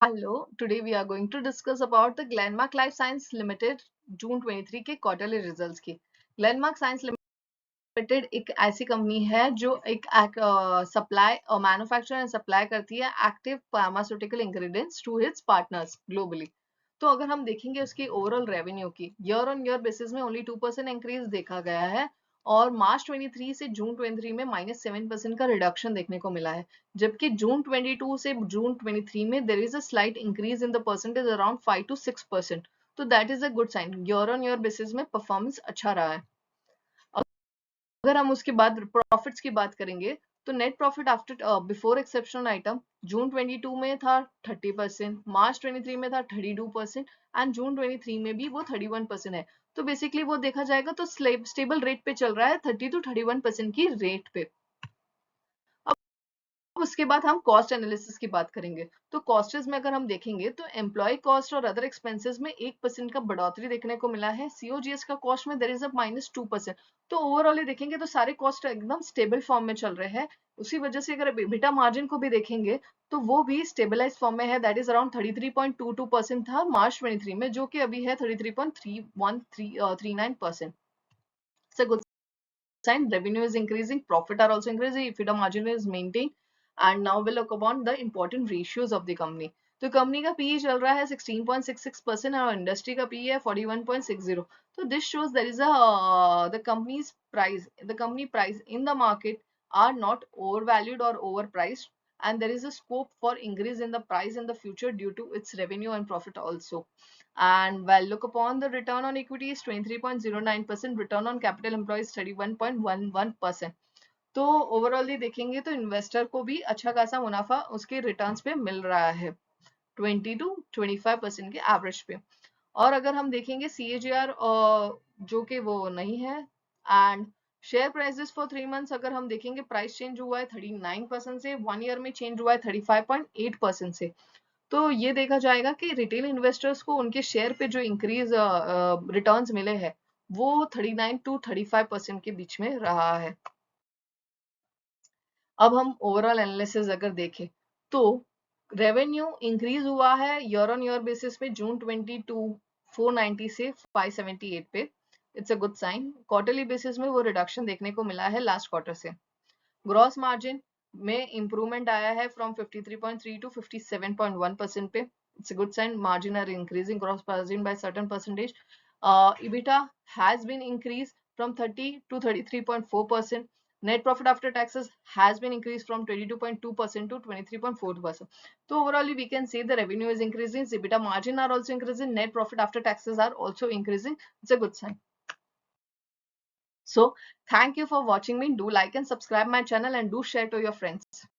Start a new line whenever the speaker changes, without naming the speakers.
Hello, today we are going to discuss about the Glenmark Life Science Limited जून 23 के quarterly results की। Glenmark science limited एक ऐसी company है जो एक सप्लाई और मैन्युफैक्चर एंड सप्लाई करती है active pharmaceutical ingredients to its partners globally. तो अगर हम देखेंगे उसकी ओवरऑल रेवेन्यू की ईयर ऑन ईयर बेसिस में ओनली 2% इंक्रीज देखा गया है और मार्च 23 से जून 23 में -7% का रिडक्शन देखने को मिला है, जबकि जून 22 से जून 23 में there is a slight increase in the percentage around 5 to 6%। तो that is a good sign, year on year basis में परफॉर्मेंस अच्छा रहा है। अगर हम उसके बाद प्रॉफिट्स की बात करेंगे तो net profit after before exceptional item June 22 में था 30%, मार्च 23 में था 32% एंड जून 23 में भी वो 31% है। तो बेसिकली वो देखा जाएगा तो स्टेबल रेट पे चल रहा है, 30 to 31% की रेट पे। उसके बाद हम कॉस्ट एनालिसिस की बात करेंगे तो कॉस्टेस में अगर हम देखेंगे तो एम्प्लॉय कॉस्ट और अदर एक्सपेंसेस में 1% का बढ़ोतरी देखने को मिला है। सीओजीएस का कॉस्ट में देयर इज अ -2%। तो ओवरऑल देखेंगे तो सारे कॉस्ट एकदम स्टेबल फॉर्म में चल रहे हैं। उसी वजह से अगर एबिटा मार्जिन को भी देखेंगे तो वो भी स्टेबलाइज फॉर्म में है, दैट इज अराउंड 33.22% था मार्च 23 में, जो कि अभी है 33.3139%। It's a good sign. Revenue is increasing, profit are also increasing, EBITDA margin is maintained. And now we'll look upon the important ratios of the company. तो company का पीई चल रहा है 16.66% और इंडस्ट्री का पीई है 41.60। तो this shows there is the company price in the market are not overvalued or overpriced, and there is a scope for increase in the price in the future due to its revenue and profit also. And well, look upon the return on equity is 23.09%, return on capital employed is 31.11%। तो ओवरऑली देखेंगे तो investor को भी अच्छा खासा मुनाफा उसके returns पे मिल रहा है 20 to 25% के एवरेज पे। और अगर हम देखेंगे CAGR जो कि वो नहीं है, and share prices for 3 months अगर हम देखेंगे प्राइस चेंज हुआ है 39% से, 1 ईयर में चेंज हुआ है 35.8% से। तो ये देखा जाएगा कि रिटेल इन्वेस्टर्स को उनके शेयर पे जो इंक्रीज रिटर्न्स मिले हैं वो 39 to 35% के बीच में रहा है। अब हम ओवरऑल एनालिसिस अगर देखें तो रेवेन्यू इंक्रीज हुआ है ईयर ऑन ईयर बेसिस पे जून 22 490 से 578 पे। It's a good sign. Quarterly basis में वो रिडक्शन देखने को मिला है लास्ट क्वार्टर से। ग्रॉस मार्जिन में इंप्रूवमेंट आया है फ्रॉम 53.3 to 57.1% पे। It's a good sign, margin are increasing gross margin by certain percentage. EBITDA has been increased from 30 to 33.4%. Net profit after taxes has been increased from 22.2% to 23.4%. So overall we can say the revenue is increasing, EBITDA margin are also increasing, net profit after taxes are also increasing. It's a good sign. So thank you for watching me. Do like and subscribe my channel and do share to your friends.